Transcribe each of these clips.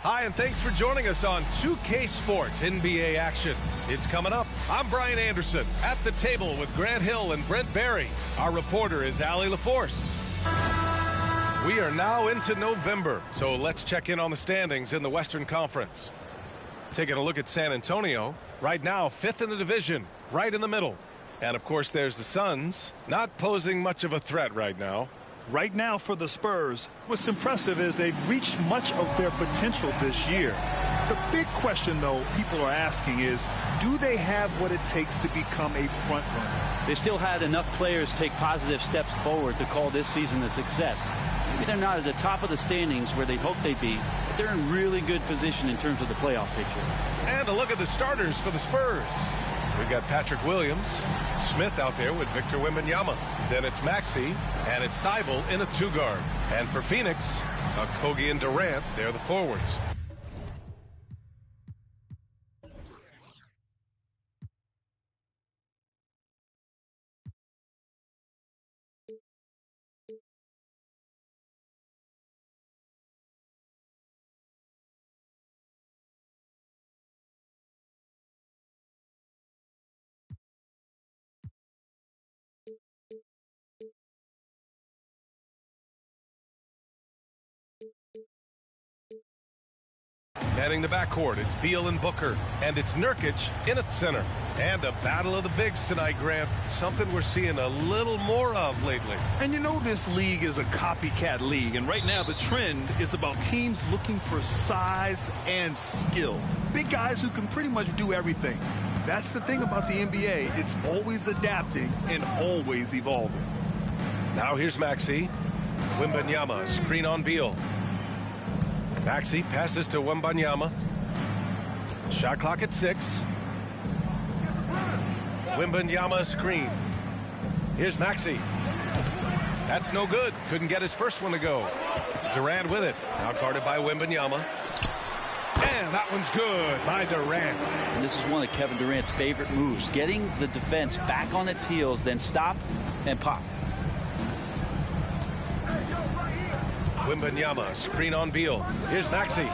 Hi, and thanks for joining us on 2K Sports NBA action. It's coming up. I'm Brian Anderson at the table with Grant Hill and Brent Barry. Our reporter is Allie LaForce. We are now into November, so let's check in on the standings in the Western Conference. Taking a look at San Antonio, right now 5th in the division, right in the middle. And of course there's the Suns, not posing much of a threat right now. Right now for the Spurs, what's impressive is they've reached much of their potential this year. The big question, though, people are asking is, do they have what it takes to become a front runner? They still had enough players take positive steps forward to call this season a success. Maybe they're not at the top of the standings where they hoped they'd be, but they're in really good position in terms of the playoff picture. And a look at the starters for the Spurs. We've got Patrick Williams, Smith out there with Victor Wembanyama. Then it's Maxey, and it's Thibault in a two-guard. And for Phoenix, Okogie and Durant, they're the forwards. Heading the backcourt, it's Beal and Booker, and it's Nurkic in at center. And a battle of the bigs tonight, Grant. Something we're seeing a little more of lately. And you know this league is a copycat league, and right now the trend is about teams looking for size and skill. Big guys who can pretty much do everything. That's the thing about the NBA. It's always adapting and always evolving. Now here's Maxey. Wembanyama, screen on Beal. Maxey passes to Wembanyama. Shot clock at 6. Wembanyama screen. Here's Maxey. That's no good. Couldn't get his first one to go. Durant with it. Out guarded by Wembanyama. And that one's good by Durant. And this is one of Kevin Durant's favorite moves. Getting the defense back on its heels, then stop and pop. Wembanyama, screen on Beal. Here's Maxey.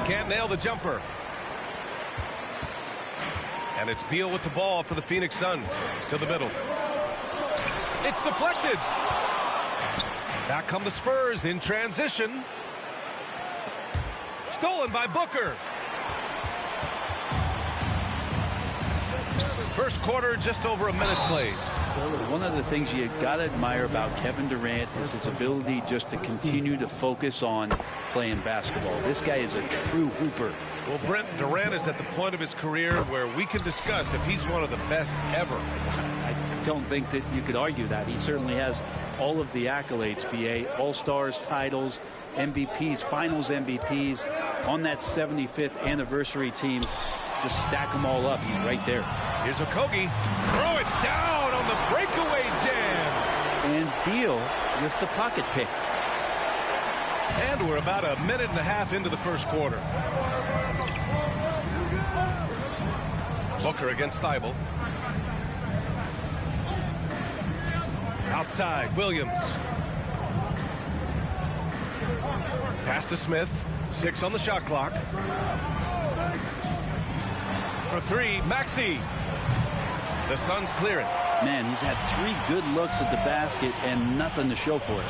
Can't nail the jumper. And it's Beal with the ball for the Phoenix Suns. To the middle. It's deflected. Back come the Spurs in transition. Stolen by Booker. First quarter, just over a minute played. One of the things you got to admire about Kevin Durant is his ability just to continue to focus on playing basketball. This guy is a true hooper. Well, Brent, Durant is at the point of his career where we can discuss if he's one of the best ever. I don't think that you could argue that. He certainly has all of the accolades, BA, All-Stars, titles, MVPs, Finals MVPs, on that 75th anniversary team. Just stack them all up. He's right there. Here's Okogie. Throw it down on the breakaway jam. And Beal with the pocket pick. And we're about a minute and a half into the first quarter. Booker against Thibault. Outside, Williams. Pass to Smith. 6 on the shot clock. For 3, Maxey. The Suns clear it. Man, he's had 3 good looks at the basket and nothing to show for it.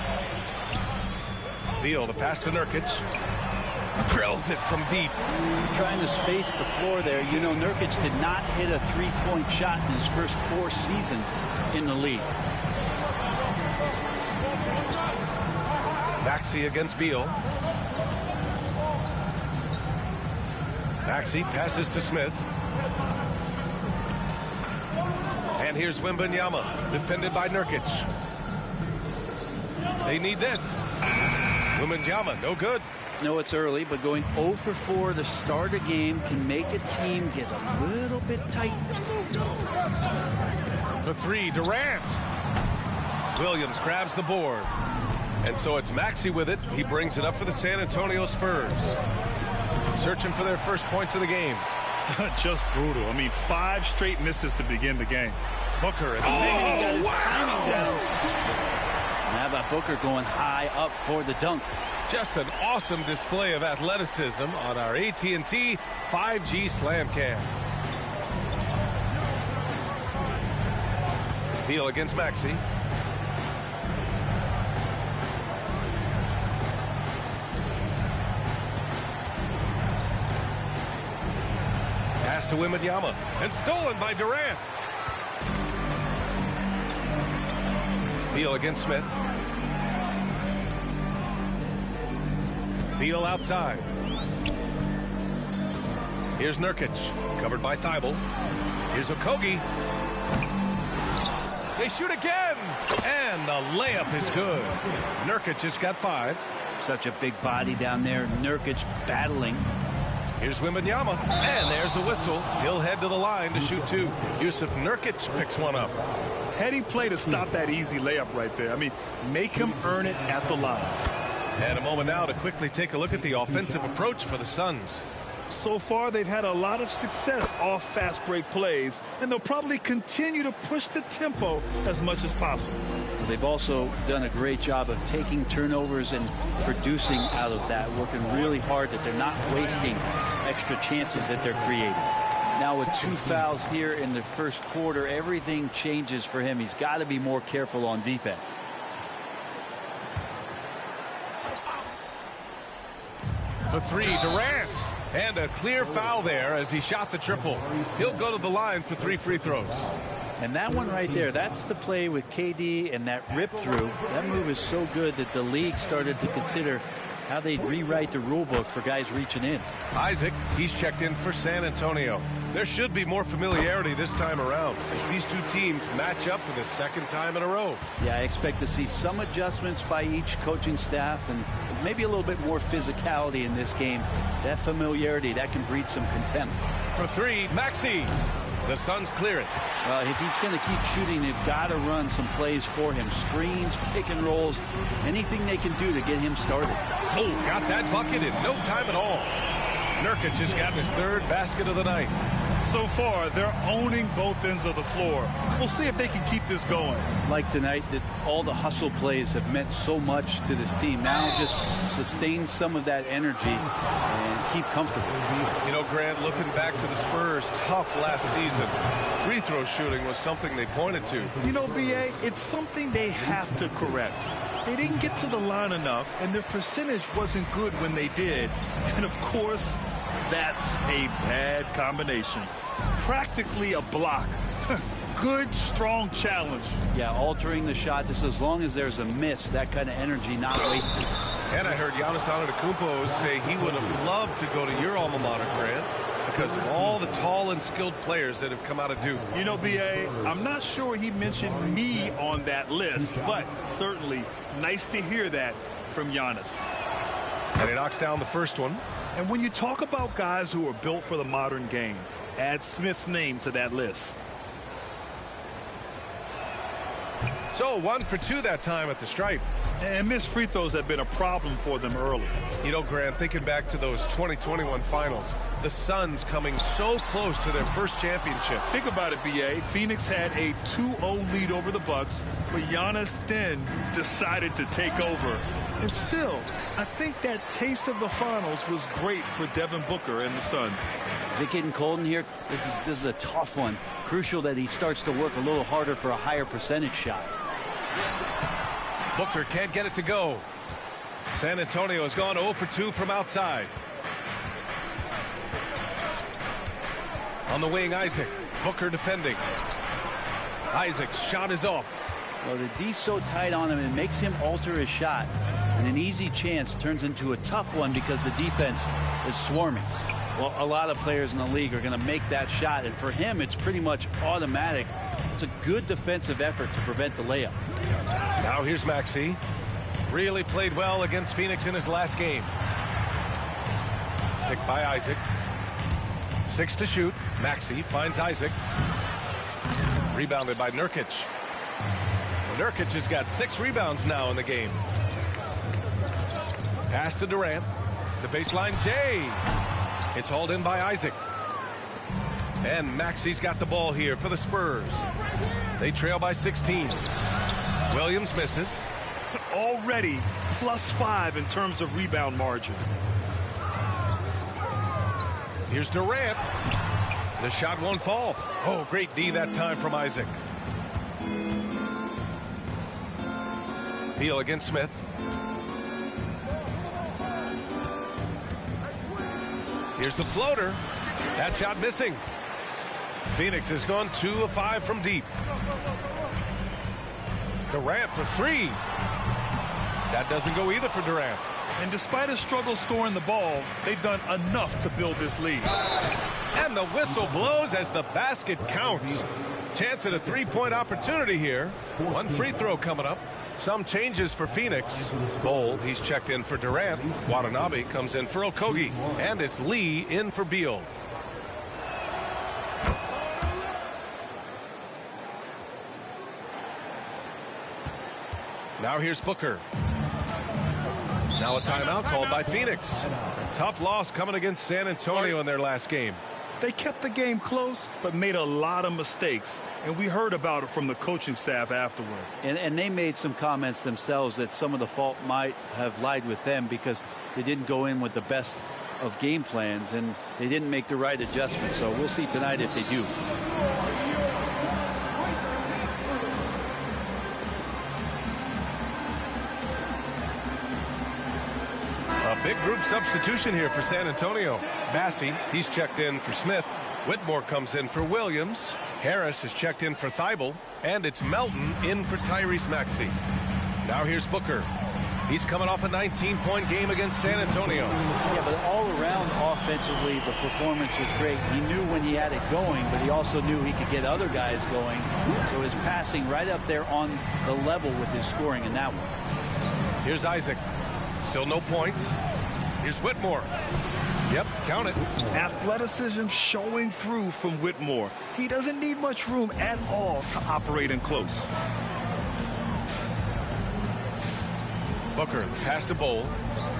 Beal, the pass to Nurkic. Drills it from deep. Trying to space the floor there. You know, Nurkic did not hit a three-point shot in his first 4 seasons in the league. Maxey against Beal. Maxey passes to Smith. And here's Wembanyama, defended by Nurkic. They need this. Wembanyama, no good. No, it's early, but going 0 for 4 to start a game can make a team get a little bit tight. For 3, Durant. Williams grabs the board. And so it's Maxey with it. He brings it up for the San Antonio Spurs. Searching for their first points of the game. Just brutal. I mean, 5 straight misses to begin the game. Booker. He got his timing down. And how about Booker going high up for the dunk? Just an awesome display of athleticism on our AT&T 5G Slam Cam. Beal against Maxey. Pass to Wembanyama and stolen by Durant. Beal against Smith. Beal outside. Here's Nurkic, covered by Thibault. Here's Okogie. They shoot again, and the layup is good. Nurkic has got 5. Such a big body down there. Nurkic battling. Here's Wembanyama, and there's a whistle. He'll head to the line to shoot 2. Yusuf Nurkic picks one up. Heady play to stop that easy layup right there. I mean, make him earn it at the line. And a moment now to quickly take a look at the offensive approach for the Suns. So far, they've had a lot of success off fast break plays, and they'll probably continue to push the tempo as much as possible. They've also done a great job of taking turnovers and producing out of that, working really hard that they're not wasting extra chances that they're creating. Now with 2 fouls here in the first quarter, everything changes for him. He's got to be more careful on defense. For 3, Durant. And a clear foul there as he shot the triple. He'll go to the line for 3 free throws. And that one right there, that's the play with KD and that rip through. That move is so good that the league started to consider how they'd rewrite the rule book for guys reaching in. Isaac, he's checked in for San Antonio. There should be more familiarity this time around as these 2 teams match up for the 2nd time in a row. Yeah, I expect to see some adjustments by each coaching staff and maybe a little bit more physicality in this game. That familiarity, that can breed some contempt. For 3, Maxey. The Suns clear it. If he's going to keep shooting, they've got to run some plays for him. Screens, pick and rolls, anything they can do to get him started. Oh, got that bucket in no time at all. Nurkic has gotten his 3rd basket of the night. So far, they're owning both ends of the floor. We'll see if they can keep this going. Like tonight, that all the hustle plays have meant so much to this team. Now just sustain some of that energy and keep comfortable. You know, Grant, looking back to the Spurs' tough last season, free throw shooting was something they pointed to. You know, B.A., it's something they have to correct. They didn't get to the line enough, and their percentage wasn't good when they did. And, of course, that's a bad combination. Practically a block. Good, strong challenge. Yeah, altering the shot just as long as there's a miss, that kind of energy not wasted. And I heard Giannis Antetokounmpo say he would have loved to go to your alma mater, Grant, because of all the tall and skilled players that have come out of Duke. You know, B.A., I'm not sure he mentioned me on that list, but certainly nice to hear that from Giannis. And he knocks down the first one. And when you talk about guys who are built for the modern game, add Smith's name to that list. So 1 for 2 that time at the stripe. And missed free throws have been a problem for them early. You know, Grant, thinking back to those 2021 finals, the Suns coming so close to their first championship. Think about it, B.A. Phoenix had a 2-0 lead over the Bucks, but Giannis then decided to take over. And still, I think that taste of the finals was great for Devin Booker and the Suns. Is it getting cold in here? This is a tough one. Crucial that he starts to work a little harder for a higher percentage shot. Booker can't get it to go. San Antonio has gone 0 for 2 from outside. On the wing, Isaac. Booker defending. Isaac's shot is off. Well, the D's so tight on him, it makes him alter his shot. And an easy chance turns into a tough one because the defense is swarming. Well, a lot of players in the league are going to make that shot, and for him, it's pretty much automatic. It's a good defensive effort to prevent the layup. Now here's Maxey. Really played well against Phoenix in his last game. Picked by Isaac. 6 to shoot. Maxey finds Isaac. Rebounded by Nurkic. Nurkic has got 6 rebounds now in the game. Pass to Durant. The baseline, Jay. It's hauled in by Isaac. And Maxey's got the ball here for the Spurs. They trail by 16. Williams misses. Already +5 in terms of rebound margin. Here's Durant. The shot won't fall. Oh, great D that time from Isaac. Beal against Smith. Here's the floater. That shot missing. Phoenix has gone 2 of 5 from deep. Durant for 3. That doesn't go either for Durant. And despite a struggle scoring the ball, they've done enough to build this lead. And the whistle blows as the basket counts. Chance at a 3-point opportunity here. 1 free throw coming up. Some changes for Phoenix. Bold, he's checked in for Durant. Watanabe comes in for Okogie. And it's Lee in for Beal. Now here's Booker. Now a timeout called by Phoenix. A tough loss coming against San Antonio in their last game. They kept the game close, but made a lot of mistakes. And we heard about it from the coaching staff afterward. And they made some comments themselves that some of the fault might have lied with them because they didn't go in with the best of game plans and they didn't make the right adjustments. So we'll see tonight if they do. Big group substitution here for San Antonio. Massey, he's checked in for Smith. Whitmore comes in for Williams. Harris has checked in for Thibault. And it's Melton in for Tyrese Maxey. Now here's Booker. He's coming off a 19-point game against San Antonio. Yeah, but all around offensively, the performance was great. He knew when he had it going, but he also knew he could get other guys going. So his passing right up there on the level with his scoring in that one. Here's Isaac. Still no points. Here's Whitmore. Yep, count it. Athleticism showing through from Whitmore. He doesn't need much room at all to operate in close. Booker, pass to Bowl.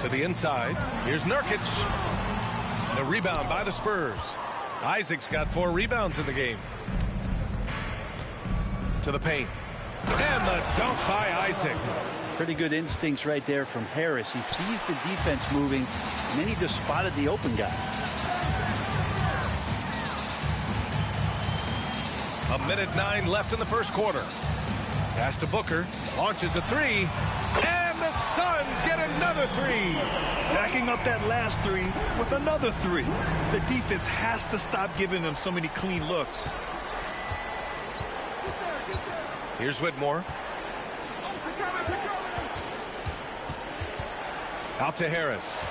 To the inside. Here's Nurkic. The rebound by the Spurs. Isaac's got 4 rebounds in the game. To the paint. And the dunk by Isaac. Pretty good instincts right there from Harris. He sees the defense moving, and then he just spotted the open guy. A minute 9 left in the first quarter. Pass to Booker. Launches a 3. And the Suns get another 3. Backing up that last 3 with another 3. The defense has to stop giving them so many clean looks. Here's Whitmore. Out to Harris.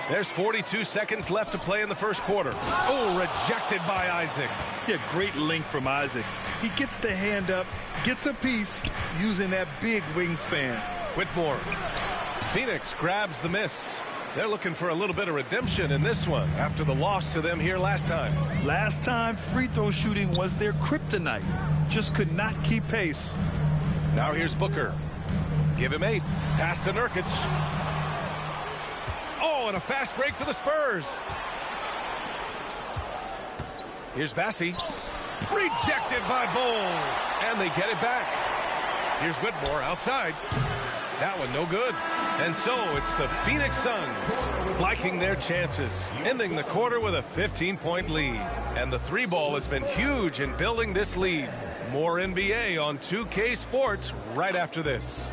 There's 42 seconds left to play in the first quarter. Oh, rejected by Isaac. Yeah, great length from Isaac. He gets the hand up, gets a piece using that big wingspan. Whitmore. Phoenix grabs the miss. They're looking for a little bit of redemption in this one after the loss to them here last time. Last time, free throw shooting was their kryptonite. Just could not keep pace. Now here's Booker. Give him 8. Pass to Nurkic. Oh, and a fast break for the Spurs. Here's Bassey. Rejected by Bowl. And they get it back. Here's Whitmore outside. That one no good. And so it's the Phoenix Suns flanking their chances, ending the quarter with a 15-point lead. And the 3-ball has been huge in building this lead. More NBA on 2K Sports right after this.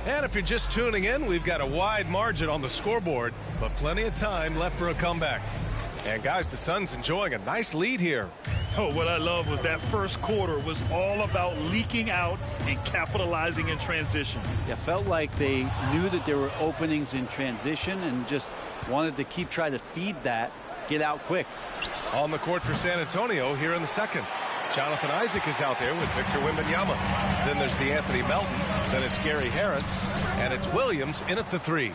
And if you're just tuning in, we've got a wide margin on the scoreboard, but plenty of time left for a comeback. And guys, the Suns enjoying a nice lead here. Oh, what I love was that first quarter was all about leaking out and capitalizing in transition. Yeah, felt like they knew that there were openings in transition and just wanted to keep trying to feed that, get out quick. On the court for San Antonio here in the second. Jonathan Isaac is out there with Victor Wembanyama. Then there's DeAnthony Melton. Then it's Gary Harris. And it's Williams in at the 3.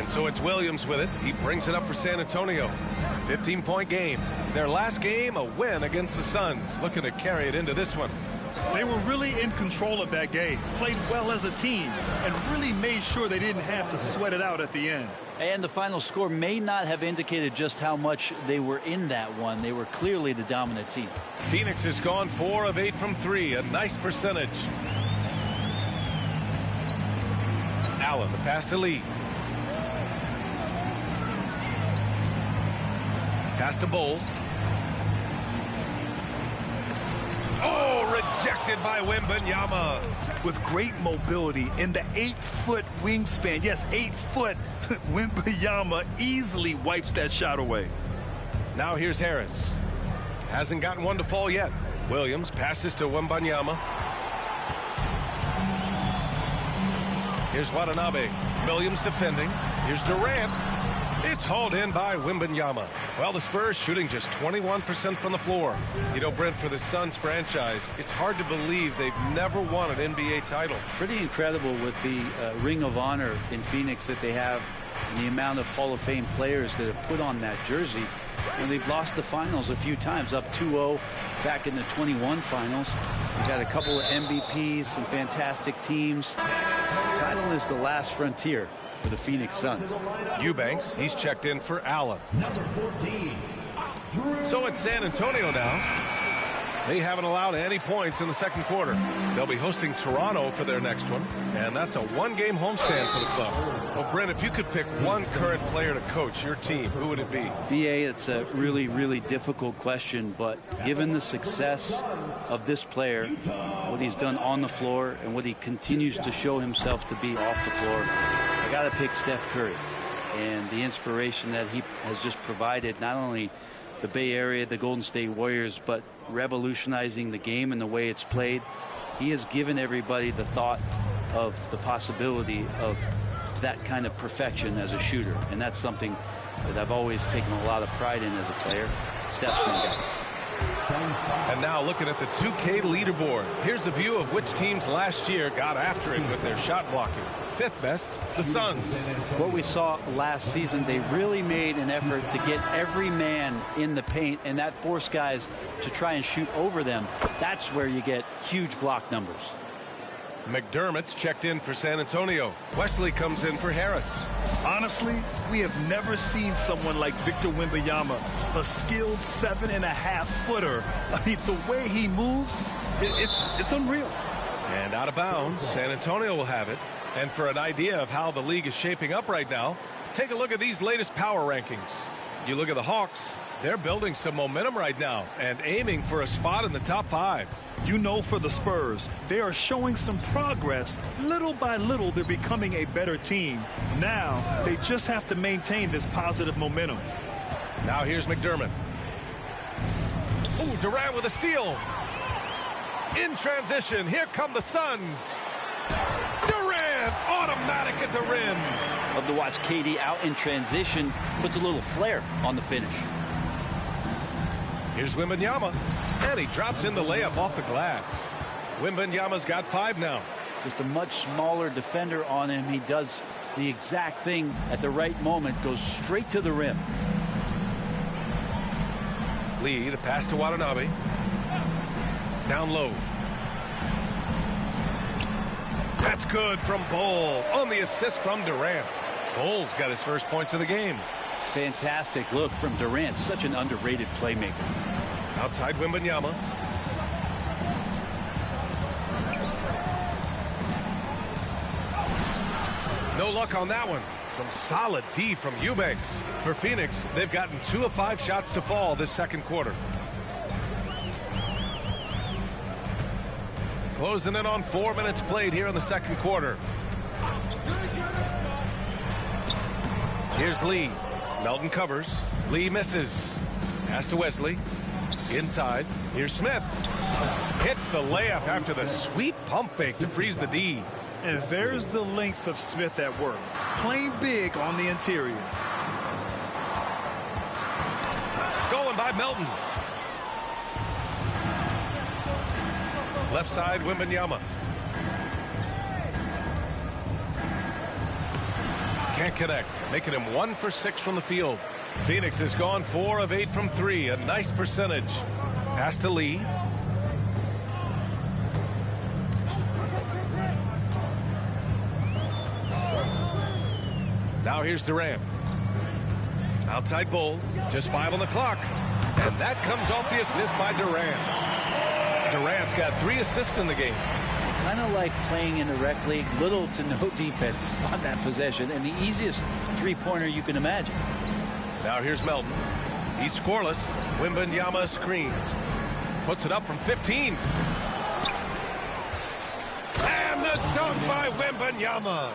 And so it's Williams with it. He brings it up for San Antonio. 15-point game. Their last game, a win against the Suns. Looking to carry it into this one. They were really in control of that game, played well as a team, and really made sure they didn't have to sweat it out at the end. And the final score may not have indicated just how much they were in that one. They were clearly the dominant team. Phoenix has gone 4 of 8 from 3, a nice percentage. Allen, the pass to Lee. Pass to Bowl. Oh, rejected by Wembanyama. With great mobility in the 8-foot wingspan, yes, 8 foot, Wembanyama easily wipes that shot away. Now here's Harris. Hasn't gotten one to fall yet. Williams passes to Wembanyama. Here's Watanabe. Williams defending. Here's Durant. It's hauled in by Wembanyama. Well, the Spurs shooting just 21% from the floor. You know, Brent, for the Suns franchise, it's hard to believe they've never won an NBA title. Pretty incredible with the Ring of Honor in Phoenix that they have and the amount of Hall of Fame players that have put on that jersey. And they've lost the finals a few times, up 2-0 back in the 21 finals. We've got a couple of MVPs, some fantastic teams. The title is the last frontier for the Phoenix Suns. Eubanks, he's checked in for Allen. Number 14. So it's San Antonio now. They haven't allowed any points in the second quarter. They'll be hosting Toronto for their next one, and that's a one-game homestand for the club. Well, Brent, if you could pick one current player to coach your team, who would it be? BA, it's a really, really difficult question, but given the success of this player, what he's done on the floor, and what he continues to show himself to be off the floor, I got to pick Steph Curry. And the inspiration that he has just provided, not only the Bay Area, the Golden State Warriors, but revolutionizing the game and the way it's played. He has given everybody the thought of the possibility of that kind of perfection as a shooter, and that's something that I've always taken a lot of pride in as a player. Steph's my guy. And now looking at the 2K leaderboard, here's a view of which teams last year got after it with their shot blocking. Fifth best, the Suns. What we saw last season, they really made an effort to get every man in the paint, and that forced guys to try and shoot over them. That's where you get huge block numbers. McDermott's checked in for San Antonio. Wesley comes in for Harris. Honestly, we have never seen someone like Victor Wembanyama, a skilled 7.5-footer. I mean, the way he moves, it's unreal. And out of bounds, San Antonio will have it. And for an idea of how the league is shaping up right now, take a look at these latest power rankings. You look at the Hawks, they're building some momentum right now and aiming for a spot in the top 5. You know, for the Spurs, they are showing some progress. Little by little, they're becoming a better team. Now, they just have to maintain this positive momentum. Now here's McDermott. Oh, Durant with a steal. In transition, here come the Suns. Durant, automatic at the rim. Love to watch KD out in transition, puts a little flair on the finish. Here's Wembanyama, and he drops in the layup off the glass. Wembanyama's got 5 now. Just a much smaller defender on him. He does the exact thing at the right moment, goes straight to the rim. Lee, the pass to Watanabe. Down low. That's good from Bol on the assist from Durant. Bol's got his first points of the game. Fantastic look from Durant, such an underrated playmaker. Outside Wembanyama. No luck on that one. Some solid D from Eubanks. For Phoenix, they've gotten 2 of 5 shots to fall this second quarter. Closing in on 4 minutes played here in the second quarter. Here's Lee. Melton covers. Lee misses. Pass to Wesley. Inside. Here's Smith. Hits the layup after the sweet pump fake to freeze the D. And there's the length of Smith at work. Playing big on the interior. Stolen by Melton. Left side, Wembanyama. Can't connect, making him 1 for 6 from the field. Phoenix has gone 4 of 8 from 3, a nice percentage. Pass to Lee. Now here's Durant. Outside Bull, just 5 on the clock. And that comes off the assist by Durant. Durant's got 3 assists in the game. Kind of like playing in the rec league, little to no defense on that possession, and the easiest three-pointer you can imagine. Now here's Melton. He's scoreless. Wembanyama screen. Puts it up from 15. And the dunk by Wembanyama.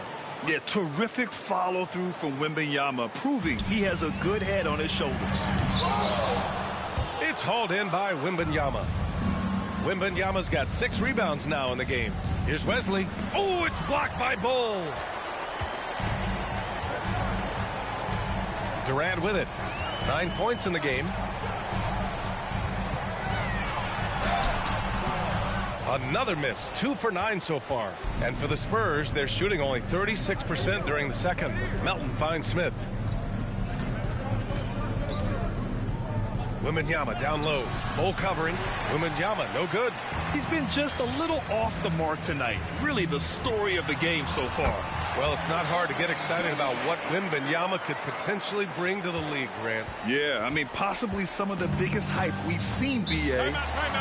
Yeah, terrific follow-through from Wembanyama, proving he has a good head on his shoulders. It's hauled in by Wembanyama. Wembanyama's got 6 rebounds now in the game. Here's Wesley. Oh, it's blocked by Bull. Durant with it. 9 points in the game. Another miss. 2 for 9 so far. And for the Spurs, they're shooting only 36% during the second. Melton finds Smith. Wembanyama down low. Bull covering. Wembanyama no good. He's been just a little off the mark tonight. Really the story of the game so far. Well, it's not hard to get excited about what Wembanyama could potentially bring to the league, Grant. Yeah, I mean, possibly some of the biggest hype we've seen, B.A.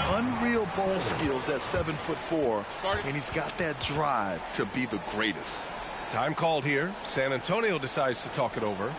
Unreal ball skills at 7'4", and he's got that drive to be the greatest. Time called here. San Antonio decides to talk it over.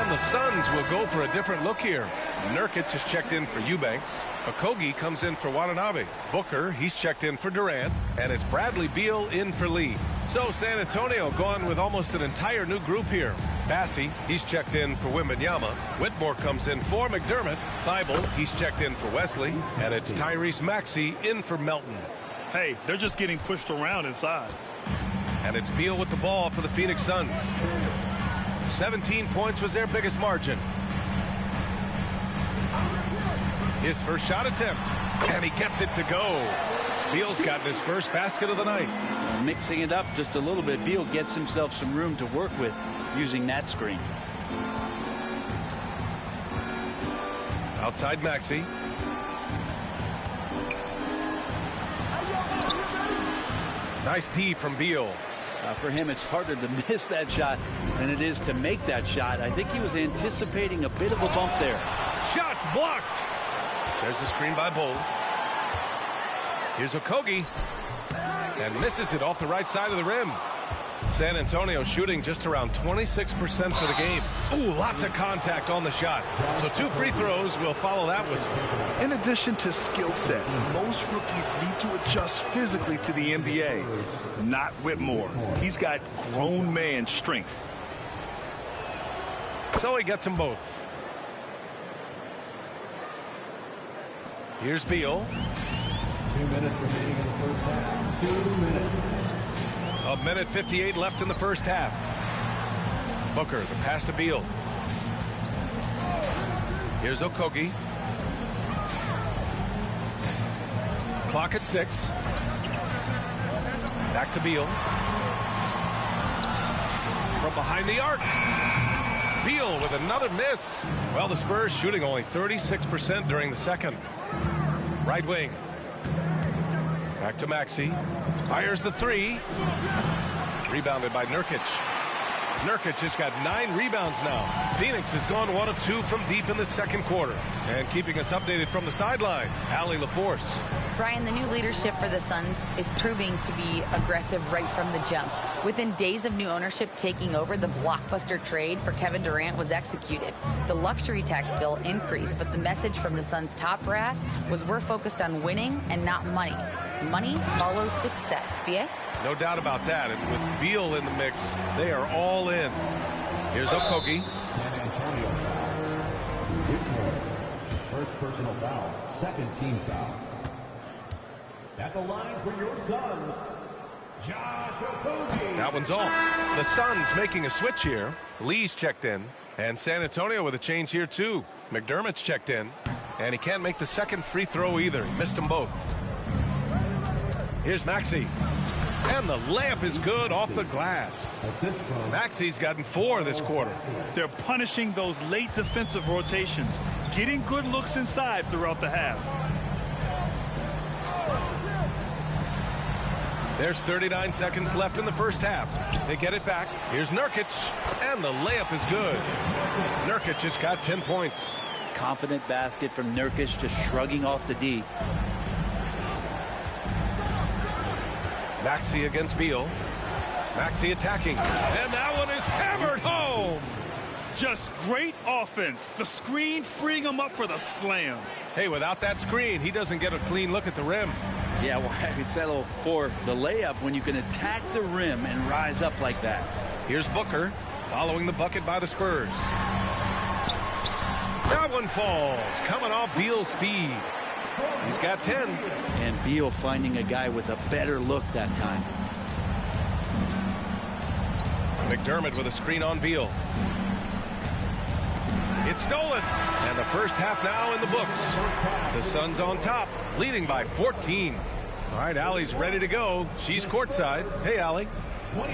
The Suns will go for a different look here. Nurkic is checked in for Eubanks. Okogie comes in for Watanabe. Booker, he's checked in for Durant. And it's Bradley Beal in for Lee. So San Antonio going with almost an entire new group here. Bassey, he's checked in for Wembanyama. Whitmore comes in for McDermott. Thibault, he's checked in for Wesley. And it's Tyrese Maxey in for Melton. Hey, they're just getting pushed around inside. And it's Beal with the ball for the Phoenix Suns. 17 points was their biggest margin. His first shot attempt, and he gets it to go. Beal's gotten his first basket of the night. Mixing it up just a little bit, Beal gets himself some room to work with using that screen. Outside Maxey. Nice D from Beal. For him, it's harder to miss that shot than it is to make that shot. I think he was anticipating a bit of a bump there. Shots blocked. There's a screen by Bull. Here's Okogie. And misses it off the right side of the rim. San Antonio shooting just around 26% for the game. Ooh, lots of contact on the shot. So 2 free throws will follow that whistle. In addition to skill set, most rookies need to adjust physically to the NBA. Not Whitmore. He's got grown man strength. So he gets them both. Here's Beal. 2 minutes remaining in the first half. 2 minutes. 1:58 left in the first half. Booker, the pass to Beal. Here's Okogie. Clock at 6. Back to Beal. From behind the arc. Beal with another miss. Well, the Spurs shooting only 36% during the second. Right wing. Back to Maxey. Fires the 3. Rebounded by Nurkic. Nurkic has got 9 rebounds now. Phoenix has gone 1 of 2 from deep in the second quarter. And keeping us updated from the sideline, Allie LaForce. Brian, the new leadership for the Suns is proving to be aggressive right from the jump. Within days of new ownership taking over, the blockbuster trade for Kevin Durant was executed. The luxury tax bill increased, but the message from the Suns' top brass was we're focused on winning and not money. Money follows success. B.A.? No doubt about that. And with Beal in the mix, they are all in. Here's Okogie. San Antonio foul. First personal foul. Second team foul. At the line for your Suns, That one's off. The Suns making a switch here. Lee's checked in. And San Antonio with a change here, too. McDermott's checked in. And he can't make the second free throw either. He missed them both. Here's Maxey. And the layup is good off the glass. Maxey's gotten 4 this quarter. They're punishing those late defensive rotations, getting good looks inside throughout the half. There's 39 seconds left in the first half. They get it back. Here's Nurkic, and the layup is good. Nurkic has got 10 points. Confident basket from Nurkic, just shrugging off the D. Maxey against Beal. Maxey attacking. And that one is hammered home. Just great offense. The screen freeing him up for the slam. Hey, without that screen, he doesn't get a clean look at the rim. Yeah, why we settle for the layup when you can attack the rim and rise up like that? Here's Booker following the bucket by the Spurs. That one falls, coming off Beal's feed. He's got 10. And Beal finding a guy with a better look that time. McDermott with a screen on Beal. It's stolen. And the first half now in the books. The Suns on top, leading by 14. All right, Allie's ready to go. She's courtside. Hey, Allie.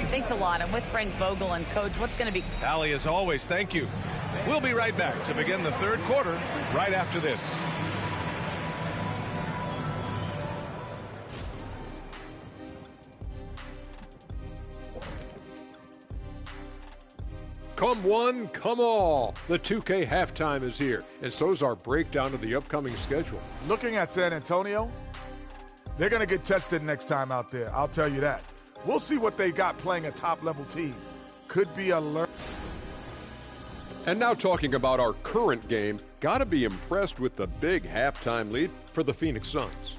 Thanks a lot. I'm with Frank Vogel and Coach. What's going to be... Allie, as always, thank you. We'll be right back to begin the third quarter right after this. Come one, come all. The 2K halftime is here, and so's our breakdown of the upcoming schedule. Looking at San Antonio, they're going to get tested next time out there. I'll tell you that. We'll see what they got playing a top-level team. Could be a learn. And now talking about our current game, got to be impressed with the big halftime lead for the Phoenix Suns.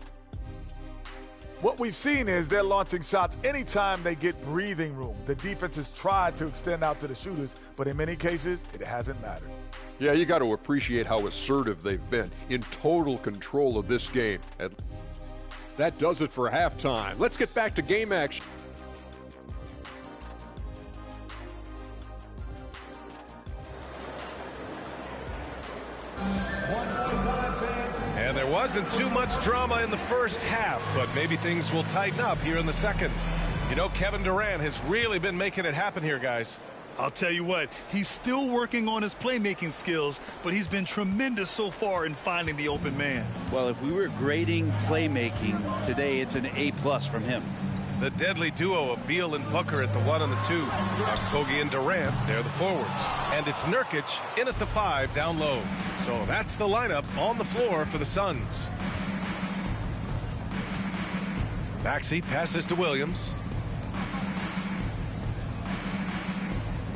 What we've seen is they're launching shots anytime they get breathing room. The defense has tried to extend out to the shooters, but in many cases, it hasn't mattered. Yeah, you got to appreciate how assertive they've been, in total control of this game. And that does it for halftime. Let's get back to game action. And there wasn't too much drama in the first half, but maybe things will tighten up here in the second. You know, Kevin Durant has really been making it happen here, guys. I'll tell you what, he's still working on his playmaking skills, but he's been tremendous so far in finding the open man. Well, if we were grading playmaking today, it's an A+ from him. The deadly duo of Beal and Booker at the 1 and the 2. Kogi and Durant, they're the forwards. And it's Nurkic in at the 5 down low. So that's the lineup on the floor for the Suns. Maxey passes to Williams.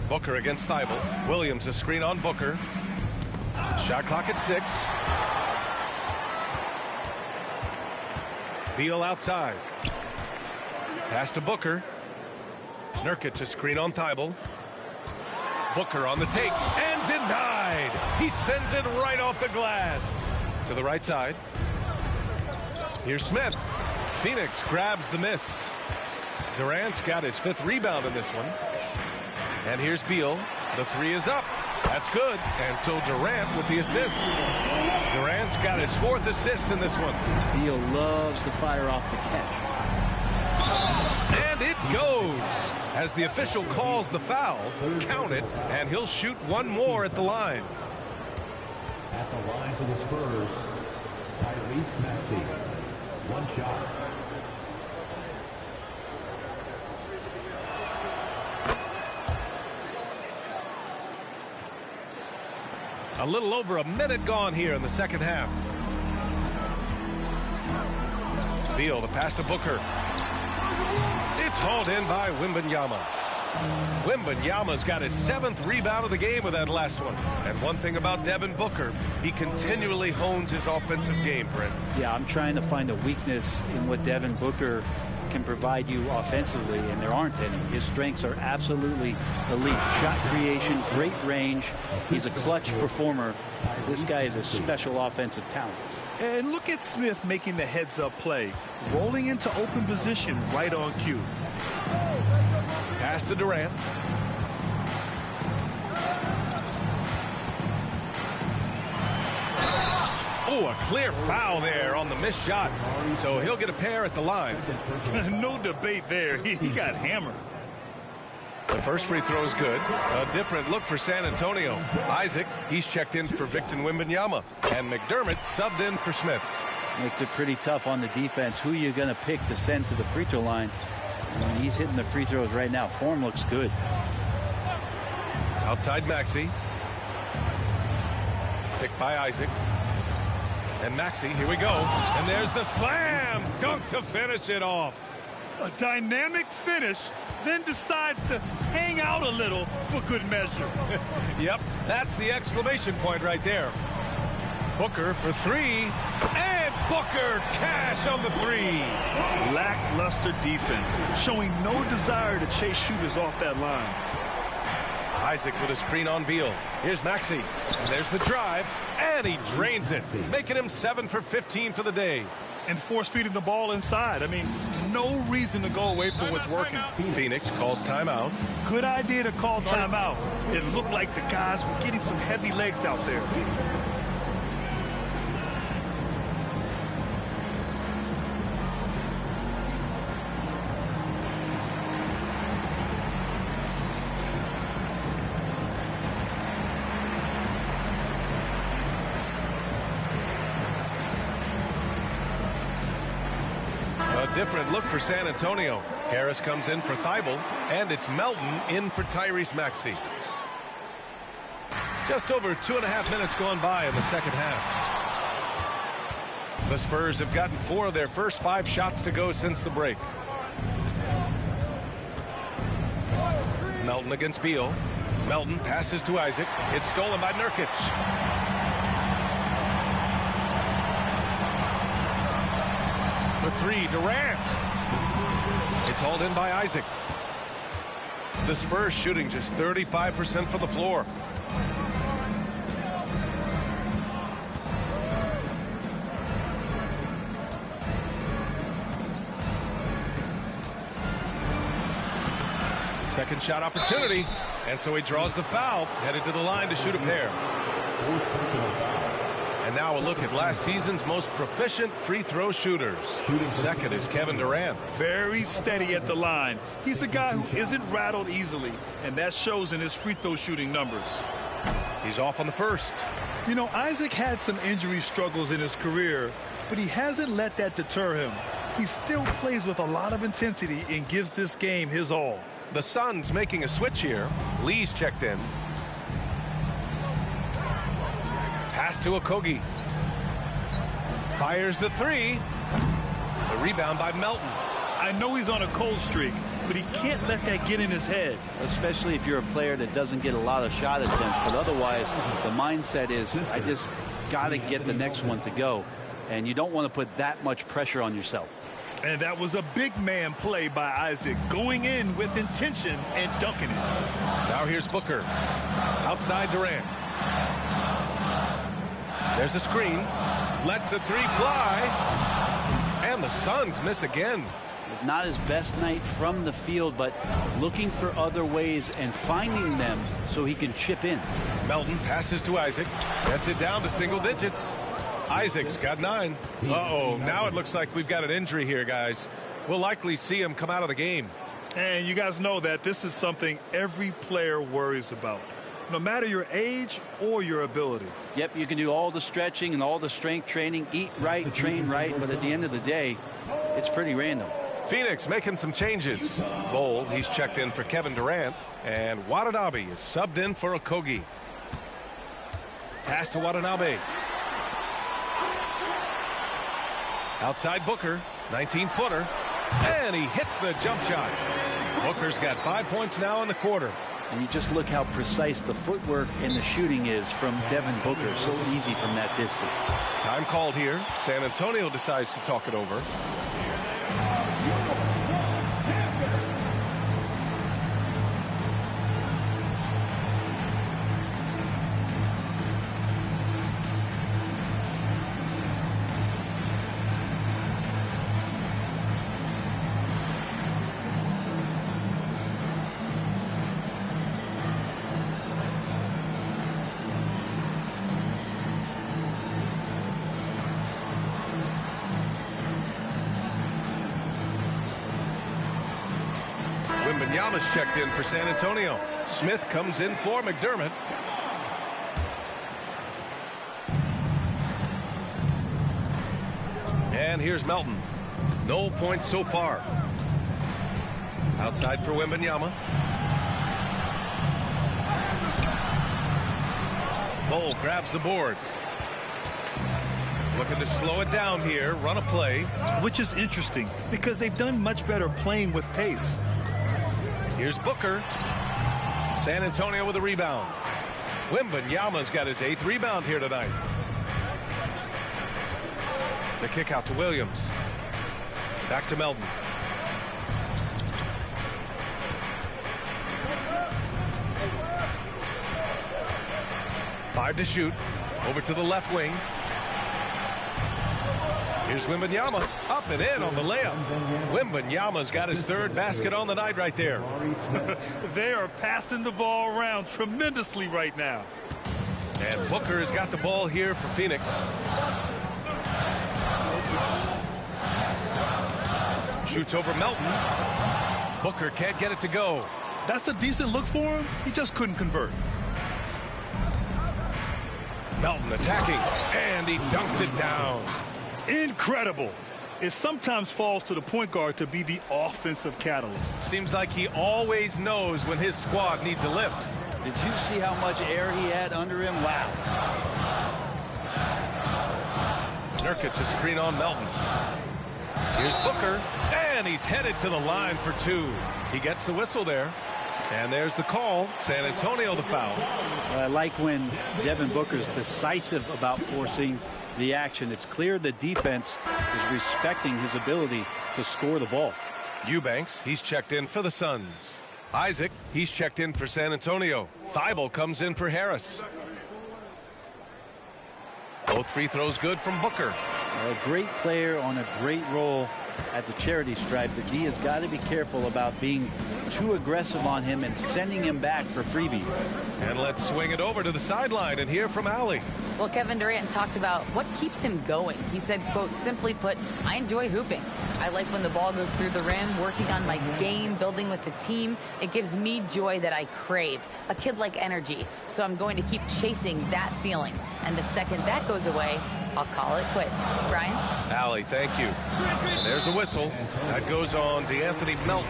Booker against Thibault. Williams a screen on Booker. Shot clock at 6. Beal outside. Pass to Booker. Nurkic a screen on Thibault. Booker on the take and denied. He sends it right off the glass. To the right side. Here's Smith. Phoenix grabs the miss. Durant's got his 5th rebound in this one. And here's Beal. The 3 is up. That's good. And so Durant with the assist. Durant's got his 4th assist in this one. Beal loves to fire off the catch. And it goes. As the official calls the foul, count it, and he'll shoot one more at the line. At the line for the Spurs, Tyrese Maxey. 1 shot. A little over a minute gone here in the second half. Beal, the pass to Booker. It's hauled in by Wembanyama. Wembanyama's got his 7th rebound of the game with that last one. And one thing about Devin Booker, he continually hones his offensive game, Brent. Yeah, I'm trying to find a weakness in what Devin Booker can provide you offensively, and there aren't any. His strengths are absolutely elite. Shot creation, great range. He's a clutch performer. This guy is a special offensive talent. And look at Smith making the heads-up play, rolling into open position right on cue. Pass to Durant. Oh, a clear foul there on the missed shot. So he'll get a pair at the line. No debate there. He got hammered. The first free throw is good. A different look for San Antonio. Isaac, he's checked in for Victor Wembanyama. And McDermott subbed in for Smith. Makes it pretty tough on the defense. Who are you going to pick to send to the free throw line? When he's hitting the free throws right now, form looks good. Outside Maxey. Picked by Isaac. And Maxey, here we go. And there's the slam dunk to finish it off. A dynamic finish, then decides to hang out a little for good measure. Yep, that's the exclamation point right there. Booker for three, and Booker cash on the three. Lackluster defense, showing no desire to chase shooters off that line. Isaac with a screen on Beal. Here's Maxey, and there's the drive, and he drains it, making him 7 for 15 for the day. And force-feeding the ball inside. I mean, no reason to go away from what's working. Phoenix calls timeout. Good idea to call timeout. It looked like the guys were getting some heavy legs out there. Different look for San Antonio. Harris comes in for Thibault, and it's Melton in for Tyrese Maxey. Just over 2.5 minutes gone by in the second half. The Spurs have gotten 4 of their first 5 shots to go since the break. Melton against Beal. Melton passes to Isaac. It's stolen by Nurkic. For three, Durant. It's hauled in by Isaac. The Spurs shooting just 35% from the floor. Second shot opportunity, and so he draws the foul, headed to the line to shoot a pair. And now a look at last season's most proficient free throw shooters. Second is Kevin Durant. Very steady at the line. He's a guy who isn't rattled easily, and that shows in his free throw shooting numbers. He's off on the first. You know, Isaac had some injury struggles in his career, but he hasn't let that deter him. He still plays with a lot of intensity and gives this game his all. The Suns making a switch here. Lee's checked in. Pass to Okogie. Fires the three. The rebound by Melton. I know he's on a cold streak, but he can't let that get in his head. Especially if you're a player that doesn't get a lot of shot attempts, but otherwise the mindset is I just got to get the next one to go, and you don't want to put that much pressure on yourself. And that was a big man play by Isaac, going in with intention and dunking it. Now here's Booker. Outside Durant. There's a screen. Lets the three fly. And the Suns miss again. It's not his best night from the field, but looking for other ways and finding them so he can chip in. Melton passes to Isaac. Gets it down to single digits. Isaac's got 9. Uh-oh, now it looks like we've got an injury here, guys. We'll likely see him come out of the game. And you guys know that this is something every player worries about, no matter your age or your ability. Yep, you can do all the stretching and all the strength training, eat right, train right, but at the end of the day, it's pretty random. Phoenix making some changes. Bold, he's checked in for Kevin Durant, and Watanabe is subbed in for Okogie. Pass to Watanabe. Outside Booker, 19-footer, and he hits the jump shot. Booker's got 5 points now in the quarter. And you just look how precise the footwork and the shooting is from Devin Booker. So easy from that distance. Time called here. San Antonio decides to talk it over. Wembanyama's checked in for San Antonio. Smith comes in for McDermott. And here's Melton. No points so far. Outside for Wembanyama. Bol grabs the board. Looking to slow it down here, run a play. Which is interesting because they've done much better playing with pace. Here's Booker. San Antonio with a rebound. Wembanyama's got his 8th rebound here tonight. The kick out to Williams. Back to Melton. Five to shoot. Over to the left wing. Here's Wembanyama. Up and in on the layup. Wembanyama's got his 3rd basket on the night right there. They are passing the ball around tremendously right now. And Booker has got the ball here for Phoenix. Shoots over Melton. Booker can't get it to go. That's a decent look for him. He just couldn't convert. Melton attacking, and he dunks it down. Incredible. It sometimes falls to the point guard to be the offensive catalyst. Seems like he always knows when his squad needs a lift. Did you see how much air he had under him? Wow. Nurkic to screen on Melton. Here's Booker, and he's headed to the line for 2. He gets the whistle there. And there's the call. San Antonio the foul. I like when Devin Booker's decisive about forcing the action. It's clear the defense is respecting his ability to score the ball. Eubanks, he's checked in for the Suns. Isaac, he's checked in for San Antonio. Thibault comes in for Harris. Both free throws good from Booker. A great player on a great role at the charity stripe. The D has got to be careful about being too aggressive on him and sending him back for freebies. And let's swing it over to the sideline and hear from Allie. Well, Kevin Durant talked about what keeps him going. He said, quote, simply put, I enjoy hooping. I like when the ball goes through the rim, working on my game, building with the team. It gives me joy that I crave, a kid-like energy. So I'm going to keep chasing that feeling. And the second that goes away, I'll call it quits. Brian? Allie, thank you. And there's a whistle. That goes on DeAnthony Melton.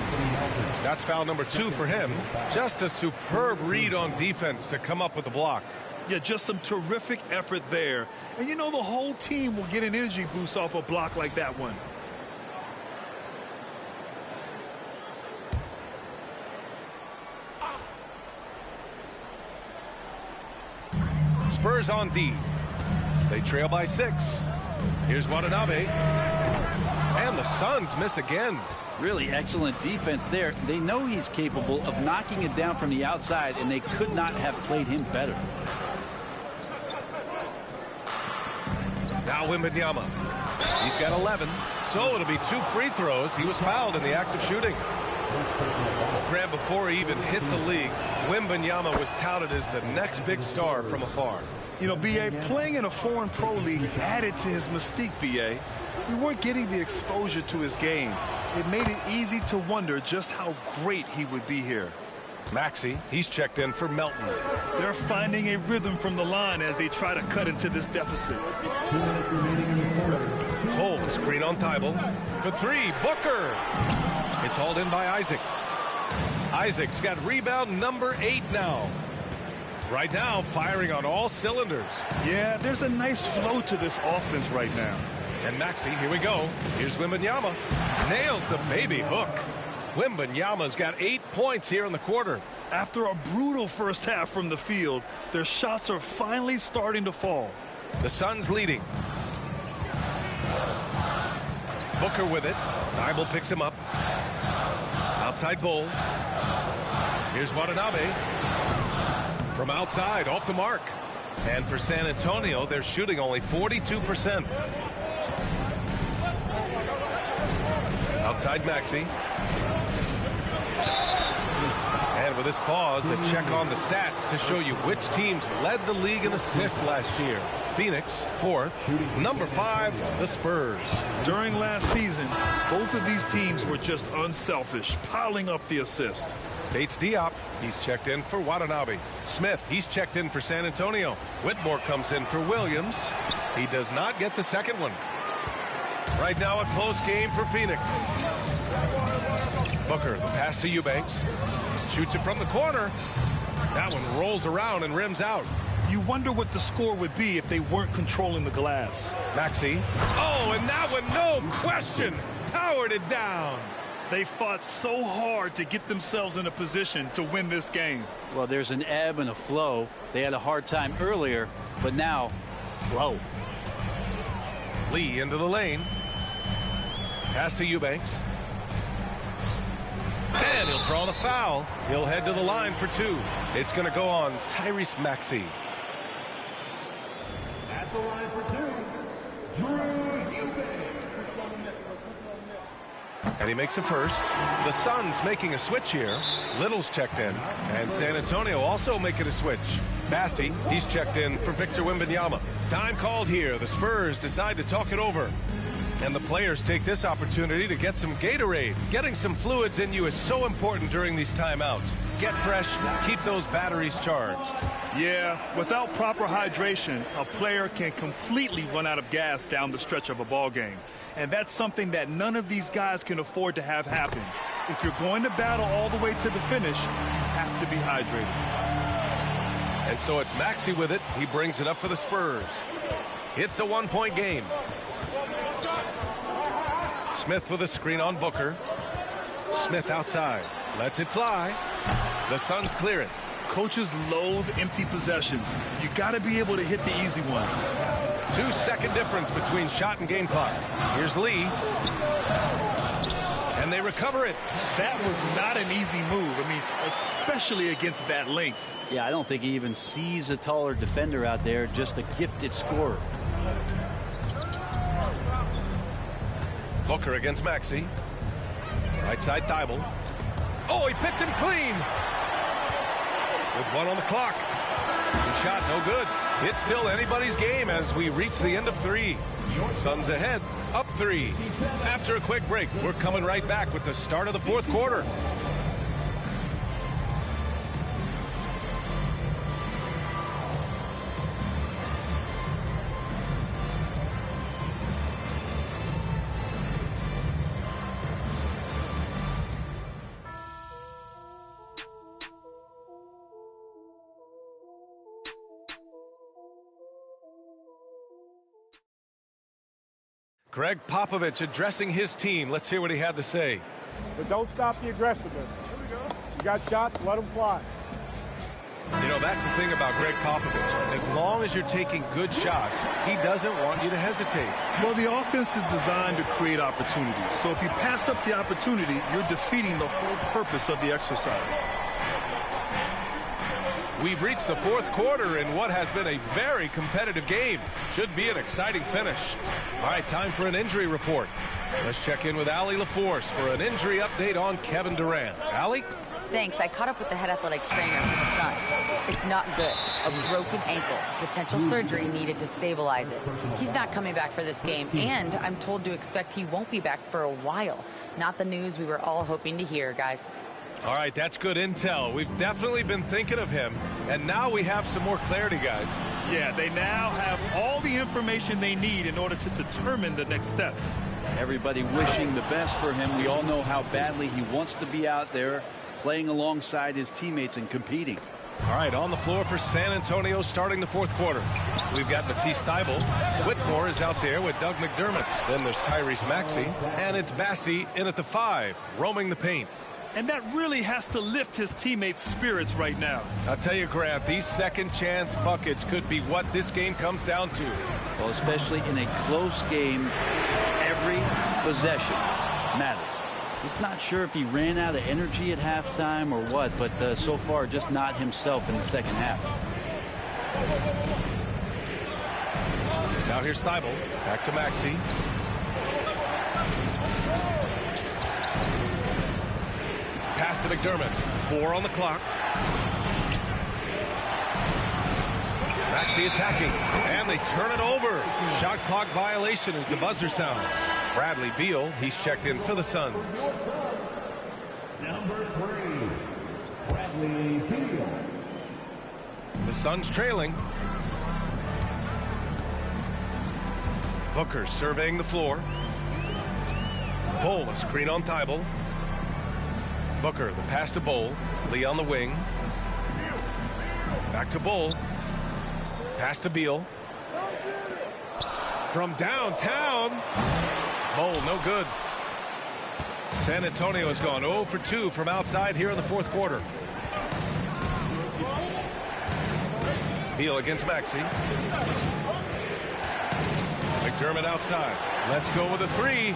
That's foul number 2 for him. Just a superb read on defense to come up with the block. Yeah, just some terrific effort there. And you know the whole team will get an energy boost off a block like that one. Spurs on D. They trail by 6. Here's Watanabe. And the Suns miss again. Really excellent defense there. They know he's capable of knocking it down from the outside, and they could not have played him better. Now Wembanyama. He's got 11. So it'll be 2 free throws. He was fouled in the act of shooting. Grant, before he even hit the league, Wembanyama was touted as the next big star from afar. You know, B.A., playing in a foreign pro league added to his mystique, B.A. We weren't getting the exposure to his game. It made it easy to wonder just how great he would be here. Maxey, he's checked in for Melton. They're finding a rhythm from the line as they try to cut into this deficit. 2 minutes remaining in the quarter. Hold, screen on Thibault. For 3, Booker. It's hauled in by Isaac. Isaac's got rebound number 8 now. Right now, firing on all cylinders. Yeah, there's a nice flow to this offense right now. And Maxey, here we go. Here's Wembanyama. Nails the baby hook. Wembanyama's got 8 points here in the quarter. After a brutal first half from the field, their shots are finally starting to fall. The Suns leading. Booker with it. Thibault picks him up. Outside Bol. Here's Watanabe. From outside, off the mark. And for San Antonio, they're shooting only 42%. Outside Maxey. And with this pause, a check on the stats to show you which teams led the league in assists last year. Phoenix, 4th. Number 5, the Spurs. During last season, both of these teams were just unselfish, piling up the assist. Bates Diop, he's checked in for Watanabe. Smith, he's checked in for San Antonio. Whitmore comes in for Williams. He does not get the second one. Right now a close game for Phoenix. Booker, the pass to Eubanks. Shoots it from the corner. That one rolls around and rims out. You wonder what the score would be if they weren't controlling the glass. Maxey. Oh, and that one, no question, powered it down. They fought so hard to get themselves in a position to win this game. Well, there's an ebb and a flow. They had a hard time earlier, but now, flow. Lee into the lane. Pass to Eubanks. And he'll draw the foul. He'll head to the line for 2. It's going to go on Tyrese Maxey. At the line for 2, Drew Eubanks. And he makes a first. The Suns making a switch here. Little's checked in. And San Antonio also making a switch. Massey, he's checked in for Victor Wembanyama. Time called here. The Spurs decide to talk it over. And the players take this opportunity to get some Gatorade. Getting some fluids in you is so important during these timeouts. Get fresh, keep those batteries charged. Yeah, without proper hydration, a player can completely run out of gas down the stretch of a ball game. And that's something that none of these guys can afford to have happen. If you're going to battle all the way to the finish, you have to be hydrated. And so it's Maxey with it. He brings it up for the Spurs. It's a 1-point game. Smith with a screen on Booker. Smith outside. Lets it fly. The Suns clear it. Coaches loathe empty possessions. You got to be able to hit the easy ones. 2-second difference between shot and game clock. Here's Lee. And they recover it. That was not an easy move. I mean, especially against that length. Yeah, I don't think he even sees a taller defender out there, just a gifted scorer. Booker against Maxey. Right side Thibault. Oh, he picked him clean. With 1 on the clock. The shot no good. It's still anybody's game as we reach the end of 3. Suns ahead, up 3. After a quick break, we're coming right back with the start of the 4th quarter. Greg Popovich addressing his team. Let's hear what he had to say. But don't stop the aggressiveness. You got shots, let them fly. You know, that's the thing about Greg Popovich. As long as you're taking good shots, he doesn't want you to hesitate. Well, the offense is designed to create opportunities. So if you pass up the opportunity, you're defeating the whole purpose of the exercise. We've reached the 4th quarter in what has been a very competitive game. Should be an exciting finish. All right, time for an injury report. Let's check in with Allie LaForce for an injury update on Kevin Durant. Allie? Thanks. I caught up with the head athletic trainer for the Suns. It's not good. A broken ankle. Potential surgery needed to stabilize it. He's not coming back for this game, and I'm told to expect he won't be back for a while. Not the news we were all hoping to hear, guys. All right, that's good intel. We've definitely been thinking of him, and now we have some more clarity, guys. Yeah, they now have all the information they need in order to determine the next steps. Everybody wishing the best for him. We all know how badly he wants to be out there playing alongside his teammates and competing. All right, on the floor for San Antonio starting the 4th quarter. We've got Matisse Thybulle. Whitmore is out there with Doug McDermott. Then there's Tyrese Maxey, and it's Bassey in at the 5, roaming the paint. And that really has to lift his teammates' spirits right now. I'll tell you, Grant, these second chance buckets could be what this game comes down to. Well, especially in a close game, every possession matters. Just not sure if he ran out of energy at halftime or what, but so far just not himself in the second half. Now here's Thybulle. Back to Maxey. Pass to McDermott. 4 on the clock. Maxey attacking, and they turn it over. Shot clock violation as the buzzer sounds. Bradley Beal, he's checked in for the Suns. Number 3, Bradley Beal. The Suns trailing. Booker surveying the floor. Bol, a screen on Thibault. Booker, the pass to Bol. Lee on the wing. Back to Bol. Pass to Beal. From downtown. Bol, no good. San Antonio has gone 0 for 2 from outside here in the fourth quarter. Beal against Maxey. McDermott outside. Let's go with a 3.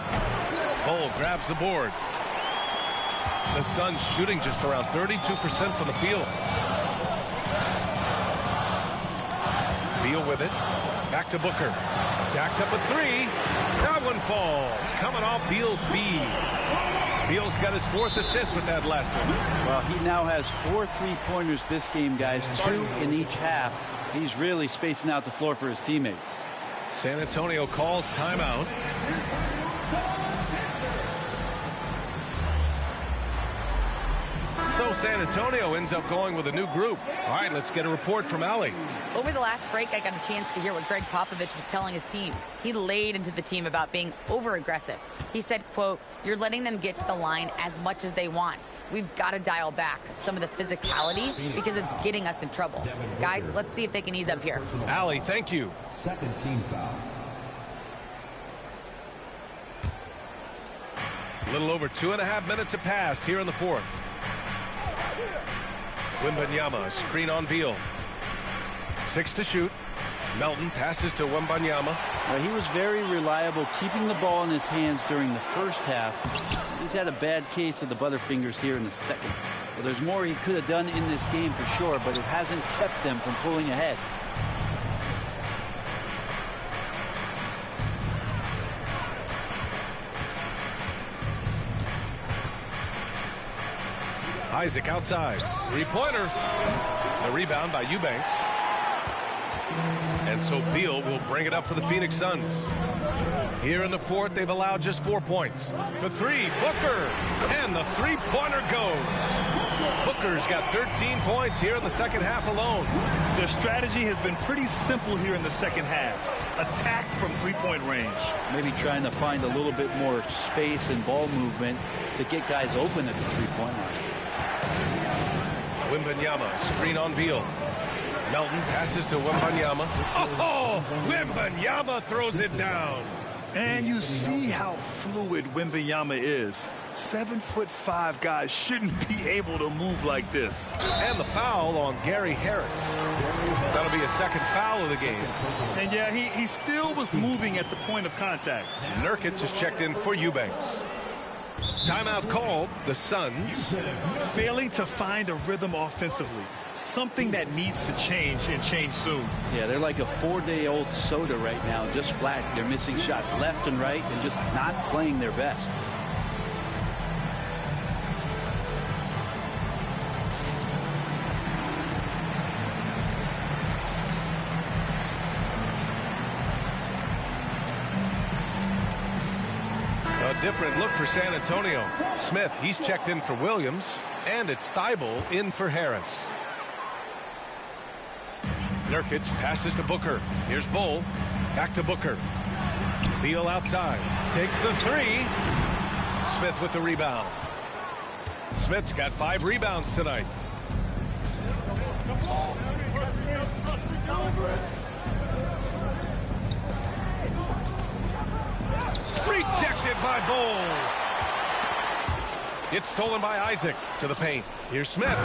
Bol grabs the board. The Suns shooting just around 32% from the field. Beal with it. Back to Booker. Jacks up a 3. That one falls. Coming off Beal's feed. Beal's got his 4th assist with that last one. Well, he now has 4 3-pointers this game, guys. 2 in each half. He's really spacing out the floor for his teammates. San Antonio calls timeout. So San Antonio ends up going with a new group. All right, let's get a report from Allie. Over the last break, I got a chance to hear what Greg Popovich was telling his team. He laid into the team about being over-aggressive. He said, quote, "You're letting them get to the line as much as they want. We've got to dial back some of the physicality because it's getting us in trouble. Guys, let's see if they can ease up here." Allie, thank you. Second team foul. A little over 2.5 minutes have passed here in the fourth. Wembanyama, screen on Beal. 6 to shoot. Melton passes to Wembanyama. He was very reliable, keeping the ball in his hands during the first half. He's had a bad case of the butterfingers here in the second. Well, there's more he could have done in this game for sure, but it hasn't kept them from pulling ahead. Isaac outside. 3-pointer. The rebound by Eubanks. And so Beal will bring it up for the Phoenix Suns. Here in the fourth, they've allowed just 4 points. For 3, Booker. And the 3-pointer goes. Booker's got 13 points here in the second half alone. Their strategy has been pretty simple here in the second half. Attack from 3-point range. Maybe trying to find a little bit more space and ball movement to get guys open at the 3-point line. Wembanyama, screen on Beal. Melton passes to Wembanyama. Oh, Wembanyama throws it down. And you see how fluid Wembanyama is. 7'5" guys shouldn't be able to move like this. And the foul on Gary Harris. That'll be a second foul of the game. And yeah, he still was moving at the point of contact. Nurkic is checked in for Eubanks. Timeout called. The Suns failing to find a rhythm offensively. Something that needs to change and change soon. Yeah, they're like a 4-day-old soda right now, just flat. They're missing shots left and right and just not playing their best. A different look for San Antonio. Smith, he's checked in for Williams, and it's Thibault in for Harris. Nurkic passes to Booker. Here's Bol. Back to Booker. Beal outside. Takes the 3. Smith with the rebound. Smith's got 5 rebounds tonight. Rejected by Bol. It's stolen by Isaac to the paint. Here's Smith.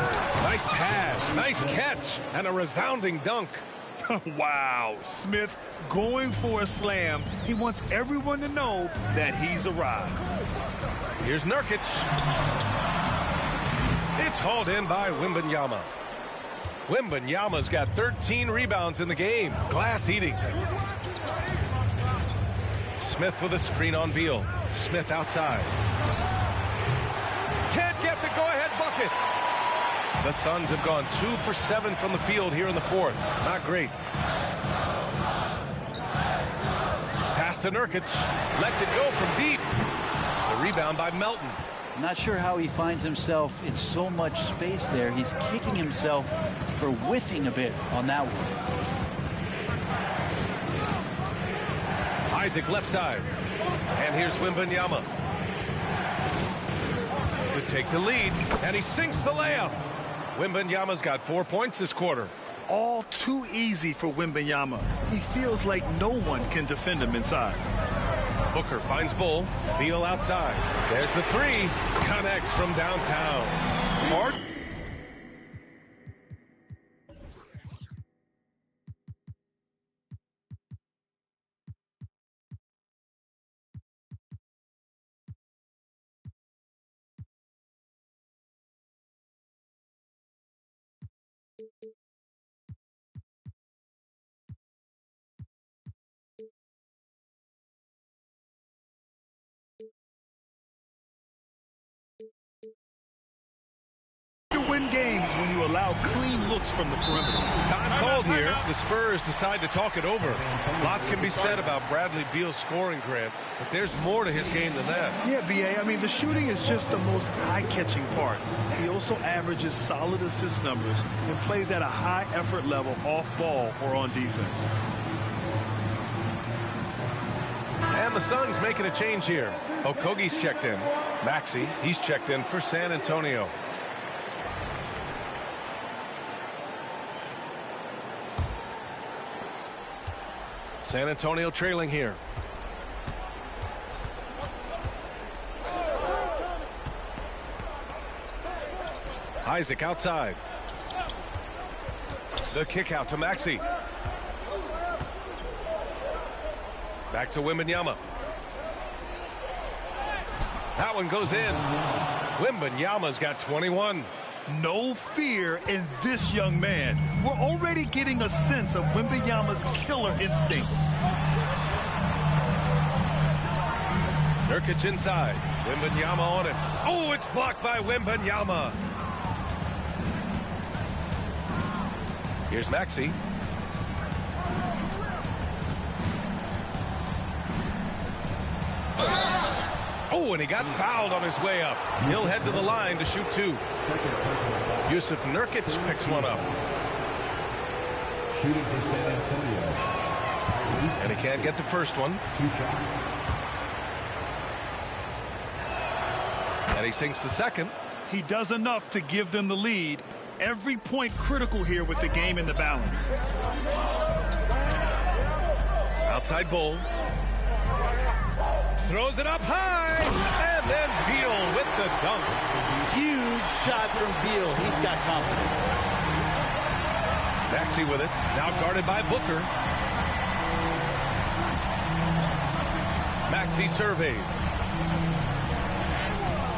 Nice pass, nice catch, and a resounding dunk. Wow, Smith going for a slam. He wants everyone to know that he's arrived. Here's Nurkic. It's hauled in by Wembanyama. Wembanyama's got 13 rebounds in the game. Glass eating. Smith with a screen on Beal. Smith outside. Can't get the go-ahead bucket. The Suns have gone 2 for 7 from the field here in the fourth. Not great. Pass to Nurkic. Lets it go from deep. The rebound by Melton. Not sure how he finds himself in so much space there. He's kicking himself for whiffing a bit on that one. Isaac left side. And here's Wembanyama to take the lead. And he sinks the layup. Wembanyama's got 4 points this quarter. All too easy for Wembanyama. He feels like no one can defend him inside. Booker finds Bull. Beal outside. There's the three. Connects from downtown. Hard. You win games when you allow clean looks from the perimeter. Time called here. The Spurs decide to talk it over. Lots can be said about Bradley Beal's scoring, Grant, but there's more to his game than that. Yeah, B.A. I mean, the shooting is just the most eye-catching part. He also averages solid assist numbers and plays at a high effort level off ball or on defense. And the Suns making a change here. Okogie's checked in. Maxey, he's checked in for San Antonio. San Antonio trailing here. Isaac outside. The kick out to Maxey. Back to Wembanyama. That one goes in. Wembanyama's got 21. No fear in this young man. We're already getting a sense of Wembanyama's killer instinct. Nurkic inside. Wembanyama on it. Oh, it's blocked by Wembanyama. Here's Maxey. Oh, and he got fouled on his way up. He'll head to the line to shoot two. Yusuf Nurkic picks one up. Shooting for San Antonio. And he can't get the first one. 2 shots. And he sinks the second. He does enough to give them the lead. Every point critical here with the game in the balance. Outside Bull. Throws it up high. And then Beal with the dunk. Huge shot from Beal. He's got confidence. Maxey with it. Now guarded by Booker. Maxey surveys.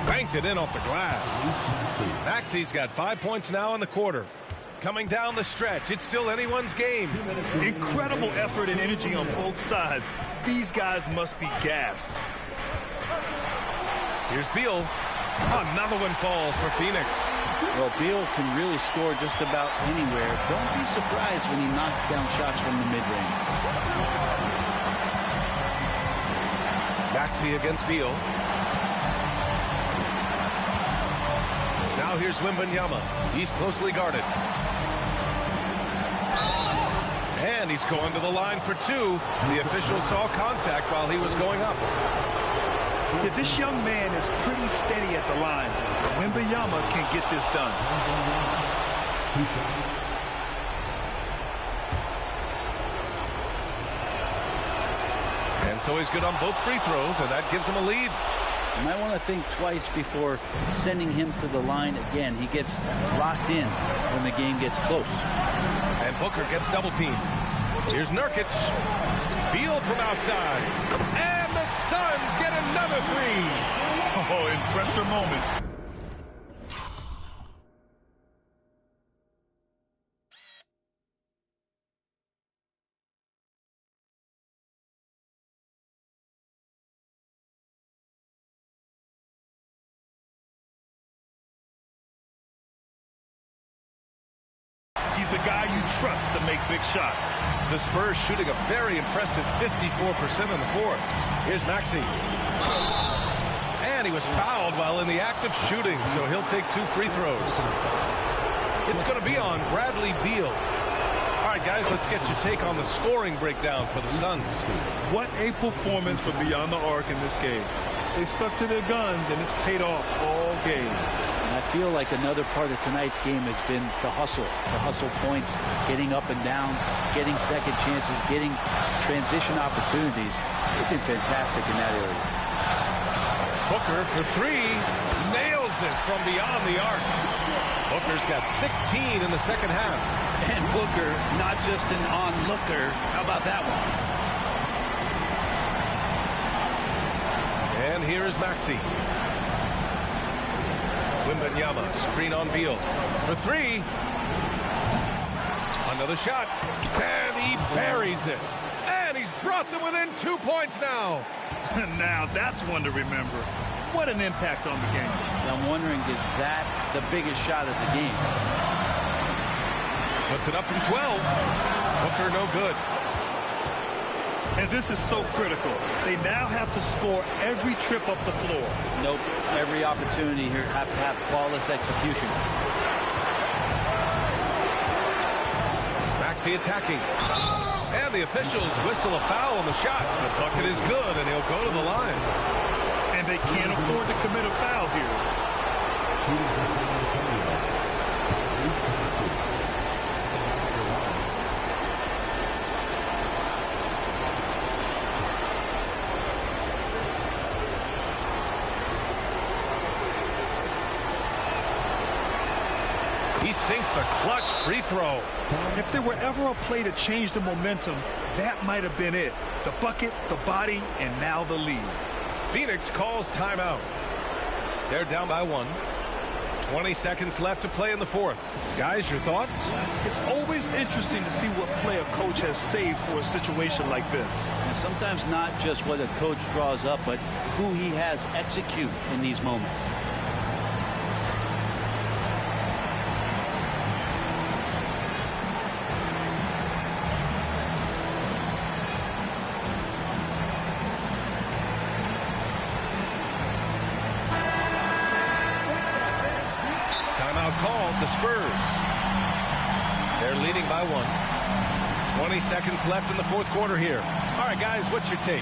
Banked it in off the glass. Maxey's got 5 points now in the quarter. Coming down the stretch, it's still anyone's game. Incredible effort and energy on both sides. These guys must be gassed. Here's Beal. Another one falls for Phoenix. Well, Beal can really score just about anywhere. Don't be surprised when he knocks down shots from the mid-range. Maxey against Beal. Now here's Wembanyama. He's closely guarded. And he's going to the line for two. The official saw contact while he was going up. Yeah, this young man is pretty steady at the line. Wembanyama can get this done. 2 shots. And so he's good on both free throws, and that gives him a lead. You might want to think twice before sending him to the line again. He gets locked in when the game gets close. And Booker gets double teamed. Here's Nurkic. Beal from outside. And the Suns get another three. Oh, in pressure moments. guy you trust to make big shots. The Spurs shooting a very impressive 54% in the fourth. Here's Maxey. And he was fouled while in the act of shooting, so he'll take 2 free throws. It's going to be on Bradley Beal. All right, guys, let's get your take on the scoring breakdown for the Suns. What a performance from beyond the arc in this game. They stuck to their guns, and it's paid off all game. And I feel like another part of tonight's game has been the hustle points, getting up and down, getting second chances, getting transition opportunities. They've been fantastic in that area. Booker for 3, nails it from beyond the arc. Booker's got 16 in the second half. And Booker, not just an onlooker. How about that one? And here is Maxey. Wembanyama, screen on Beal for 3. Another shot, and he buries it. And he's brought them within 2 points now. Now that's one to remember. What an impact on the game. I'm wondering, is that the biggest shot of the game? Puts it up from 12. Booker no good. And this is so critical. They now have to score every trip up the floor. Nope. Every opportunity here have to have flawless execution. Maxey attacking. And the officials whistle a foul on the shot. The bucket is good, and he'll go to the line. And they can't afford to commit a foul here. Shooting for San Antonio. Tyrese Maxey. He sinks the clutch free throw. If there were ever a play to change the momentum, that might have been it. The bucket, the body, and now the lead. Phoenix calls timeout. They're down by 1. 20 seconds left to play in the fourth. Guys, your thoughts? It's always interesting to see what play a coach has saved for a situation like this. And sometimes not just what a coach draws up, but who he has execute in these moments. Called the Spurs. They're leading by 1. 20 seconds left in the fourth quarter here. All right, guys, what's your take?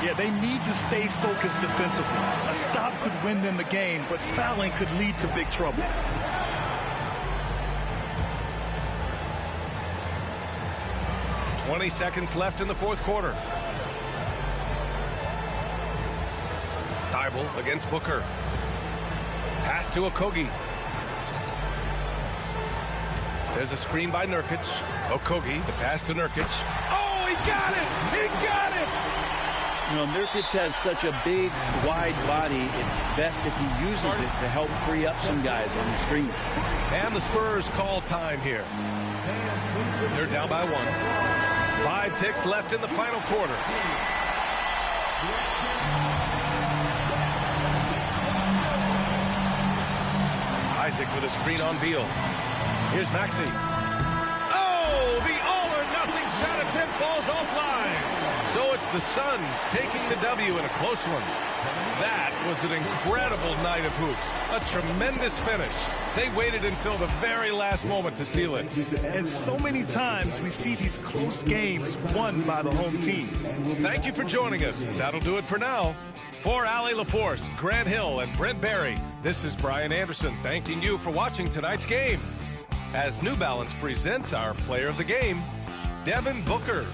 Yeah, they need to stay focused defensively. A stop could win them the game, but fouling could lead to big trouble. "20 seconds left in the fourth quarter. Thibault against Booker. Pass to Okogie. There's a screen by Nurkic. Okogie, the pass to Nurkic. Oh, he got it! He got it! You know, Nurkic has such a big, wide body. It's best if he uses it to help free up some guys on the screen. And the Spurs call time here. They're down by 1. 5 ticks left in the final quarter. Isaac with a screen on Beal. Here's Maxey. Oh, the all-or-nothing shot attempt falls offline. So it's the Suns taking the W in a close one. That was an incredible night of hoops. A tremendous finish. They waited until the very last moment to seal it. And so many times we see these close games won by the home team. Thank you for joining us. That'll do it for now. For Allie LaForce, Grant Hill, and Brent Barry, this is Brian Anderson thanking you for watching tonight's game. As New Balance presents our player of the game, Devin Booker.